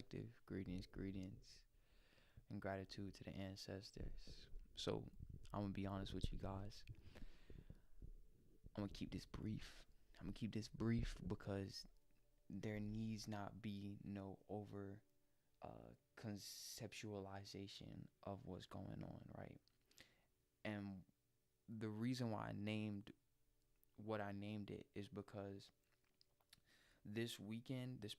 collective. Greetings, and gratitude to the ancestors. So, I'm gonna be honest with you guys. I'm gonna keep this brief. Because there needs not be no over conceptualization of what's going on, right? And the reason why I named what I named it is because this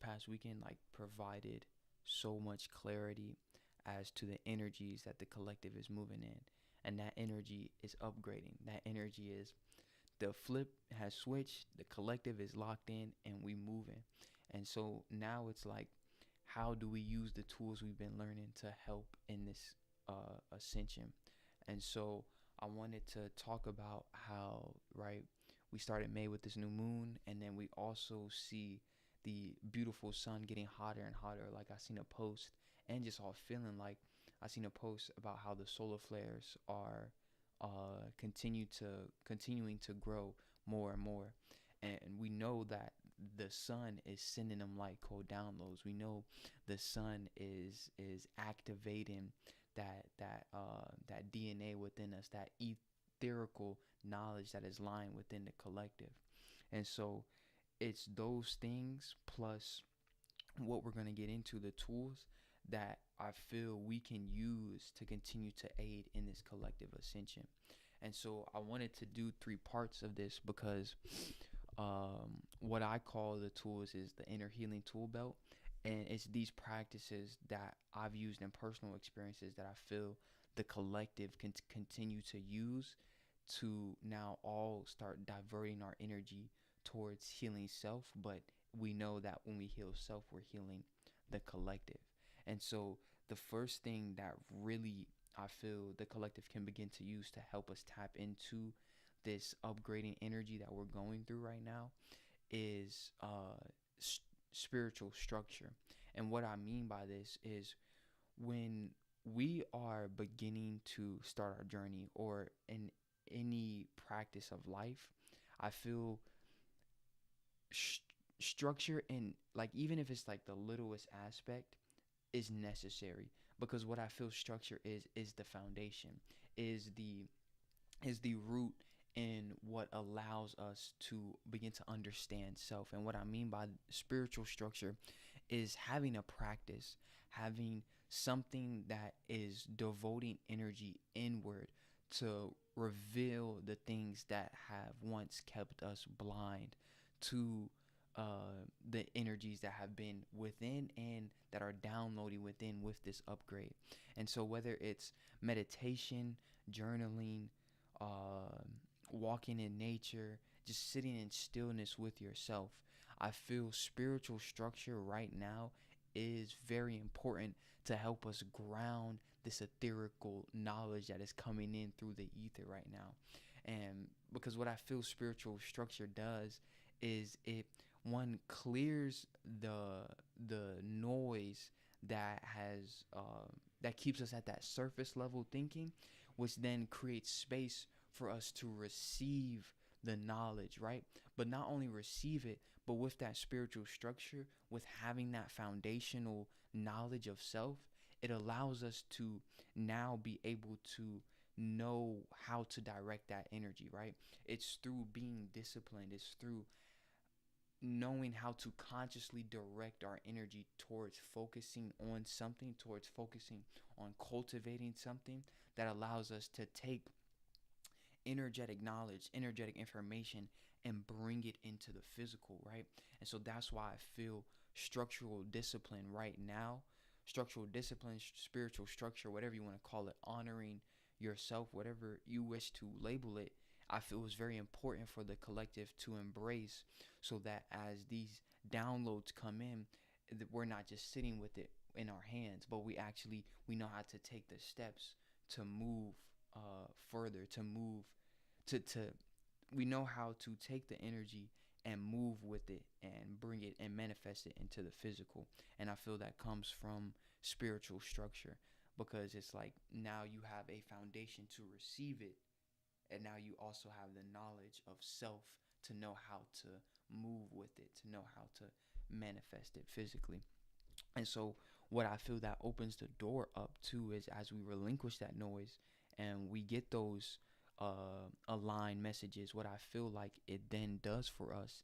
past weekend, like provided so much clarity as to the energies that the collective is moving in. And that energy is upgrading. That energy is the flip has switched, the collective is locked in, and we moving. And so now it's like, how do we use the tools we've been learning to help in this ascension? And so I wanted to talk about how, right, we started May with this new moon, and then we also see the beautiful sun getting hotter and hotter. Like I seen a post, and just all feeling like I seen a post about how the solar flares are continuing to grow more and more. And we know that the sun is sending them like code downloads. We know the sun is activating that DNA within us, that etherical knowledge that is lying within the collective. And so it's those things plus what we're going to get into, the tools that I feel we can use to continue to aid in this collective ascension. And so I wanted to do 3 parts of this because what I call the tools is the inner healing tool belt. And it's these practices that I've used in personal experiences that I feel the collective can continue to use to now all start diverting our energy towards healing self. But we know that when we heal self, we're healing the collective. And so the first thing that really I feel the collective can begin to use to help us tap into this upgrading energy that we're going through right now is spiritual structure. And what I mean by this is when we are beginning to start our journey or in any practice of life, I feel structure, and like even if it's like the littlest aspect, is necessary. Because what I feel structure is the foundation, is the root in what allows us to begin to understand self. And what I mean by spiritual structure is having a practice, having something that is devoting energy inward to reveal the things that have once kept us blind to the energies that have been within and that are downloading within with this upgrade. And so whether it's meditation, journaling, uh, walking in nature, just sitting in stillness with yourself, I feel spiritual structure right now is very important to help us ground this etherical knowledge that is coming in through the ether right now. And because what I feel spiritual structure does is it one clears the noise that has that keeps us at that surface level thinking, which then creates space for us to receive the knowledge, right? But not only receive it, but with that spiritual structure, with having that foundational knowledge of self, it allows us to now be able to know how to direct that energy, right? It's through being disciplined, it's through knowing how to consciously direct our energy towards focusing on something, towards focusing on cultivating something that allows us to take energetic knowledge, energetic information, and bring it into the physical, right? And so that's why I feel structural discipline right now, structural discipline, spiritual structure, whatever you want to call it, honoring yourself, whatever you wish to label it, I feel is very important for the collective to embrace, so that as these downloads come in, that we're not just sitting with it in our hands, but we know how to take the steps to move further, to move to we know how to take the energy and move with it and bring it and manifest it into the physical. And I feel that comes from spiritual structure, because it's like now you have a foundation to receive it, and now you also have the knowledge of self to know how to move with it, to know how to manifest it physically. And so what I feel that opens the door up to is, as we relinquish that noise and we get those aligned messages, what I feel like it then does for us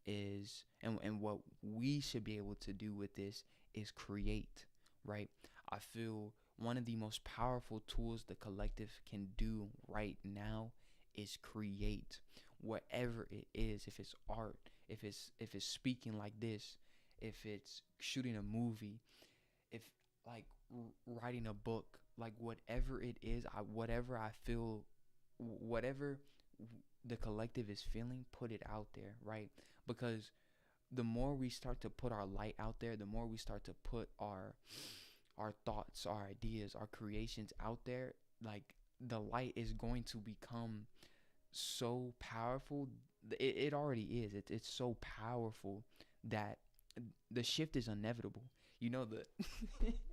is, and what we should be able to do with this is create, right? I feel one of the most powerful tools the collective can do right now is create, whatever it is. If it's art, if it's speaking like this, if it's shooting a movie, if like writing a book, like whatever it is, whatever I feel, whatever the collective is feeling, put it out there, right? Because the more we start to put our light out there, the more we start to put our thoughts, our ideas, our creations out there, like the light is going to become so powerful. It already is. It's so powerful that the shift is inevitable. You know the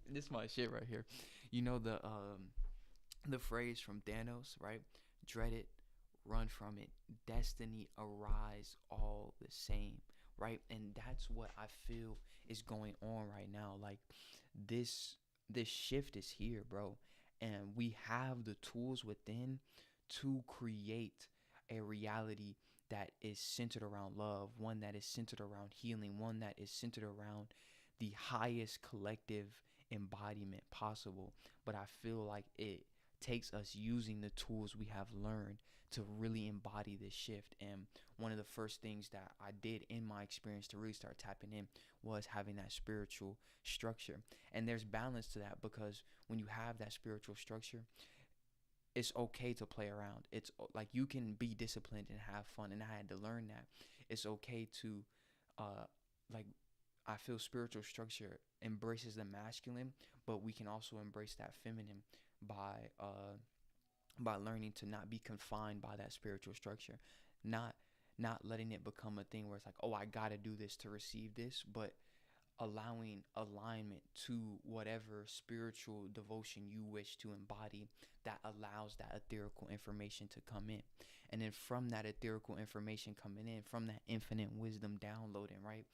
this is my shit right here. You know the phrase from Thanos, right? Dread it, run from it. Destiny arise all the same, right? And that's what I feel is going on right now. Like this shift is here, bro, and we have the tools within to create a reality that is centered around love, one that is centered around healing, one that is centered around the highest collective embodiment possible. But I feel like it takes us using the tools we have learned to really embody this shift. And one of the first things that I did in my experience to really start tapping in was having that spiritual structure. And there's balance to that, because when you have that spiritual structure, it's okay to play around. It's like you can be disciplined and have fun. And I had to learn that it's okay to, like, I feel spiritual structure embraces the masculine, but we can also embrace that feminine by learning to not be confined by that spiritual structure, not not letting it become a thing where it's like, oh, I gotta do this to receive this, but allowing alignment to whatever spiritual devotion you wish to embody that allows that etherical information to come in. And then from that etherical information coming in, from that infinite wisdom downloading, right?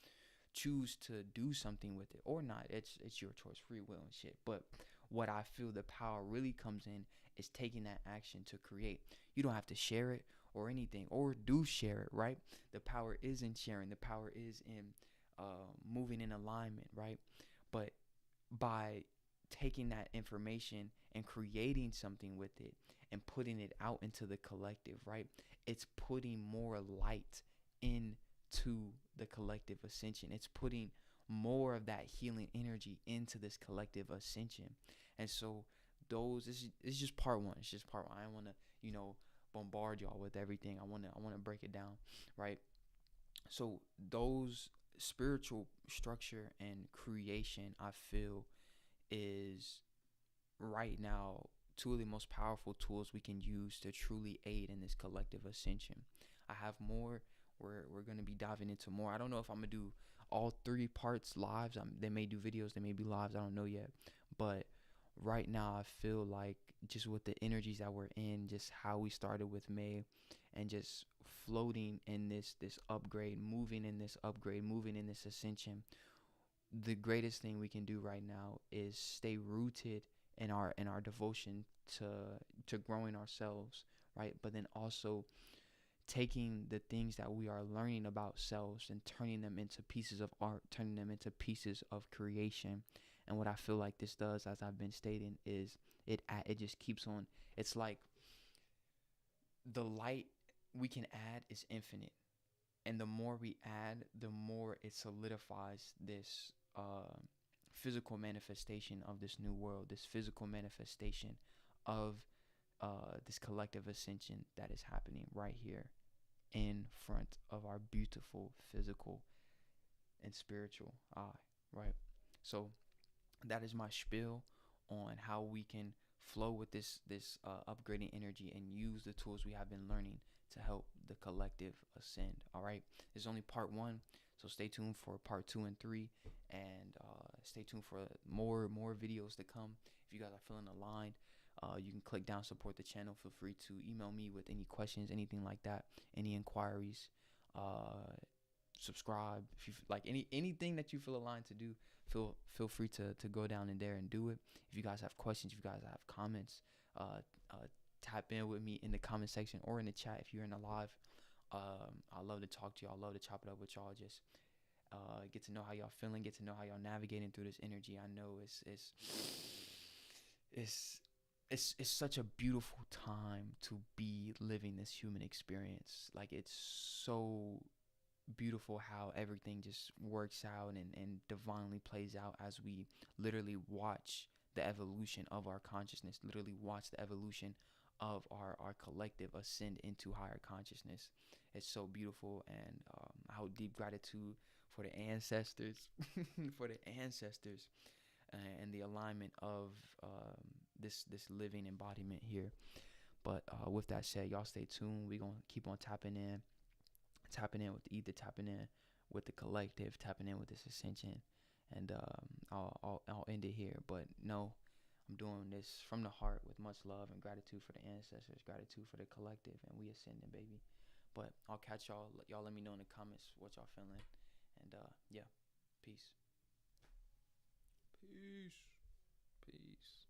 Choose to do something with it or not. It's your choice, free will and shit. But what I feel the power really comes in is taking that action to create. You don't have to share it or anything, or do share it, right? The power is in sharing. The power is in moving in alignment, right? But by taking that information and creating something with it and putting it out into the collective, right? It's putting more light into the collective ascension. It's putting more of that healing energy into this collective ascension. And so this is just part one. It's just part one. I don't want to, bombard y'all with everything. I want to break it down, right? So those spiritual structure and creation, I feel, is right now two of the most powerful tools we can use to truly aid in this collective ascension. I have more. We're going to be diving into more. I don't know if I'm going to do all 3 parts lives. They may do videos, they may be lives, I don't know yet. But right now I feel like just with the energies that we're in, just how we started with May, and just floating in this upgrade, moving in this upgrade, moving in this ascension, the greatest thing we can do right now is stay rooted in our devotion to growing ourselves, right? But then also taking the things that we are learning about selves and turning them into pieces of art, turning them into pieces of creation. And what I feel like this does, as I've been stating, is it just keeps on. It's like the light we can add is infinite, and the more we add, the more it solidifies this physical manifestation of this new world, this physical manifestation of this collective ascension that is happening right here in front of our beautiful physical and spiritual eye, right? So that is my spiel on how we can flow with this upgrading energy and use the tools we have been learning to help the collective ascend. All right, this is only part 1, so stay tuned for part 2 and 3, and stay tuned for more videos to come. If you guys are feeling aligned, you can click down, support the channel. Feel free to email me with any questions, anything like that, any inquiries. Subscribe if you like anything that you feel aligned to do. feel free to go down in there and do it. If you guys have questions, if you guys have comments, uh, tap in with me in the comment section or in the chat if you're in the live. I love to talk to y'all. I love to chop it up with y'all. Just get to know how y'all feeling. Get to know how y'all navigating through this energy. I know it's it's such a beautiful time to be living this human experience. Like, it's so beautiful how everything just works out and divinely plays out as we literally watch the evolution of our consciousness, literally watch the evolution of our collective ascend into higher consciousness. It's so beautiful, and I hold deep gratitude for the ancestors, for the ancestors, and the alignment of this living embodiment here. But with that said, y'all stay tuned. We're gonna keep on tapping in with the ether, tapping in with the collective, tapping in with this ascension, and I'll end it here. But no, I'm doing this from the heart with much love and gratitude for the ancestors, gratitude for the collective, and we ascending, baby. But I'll catch y'all. Y'all let me know in the comments what y'all feeling, and yeah, peace. Peace.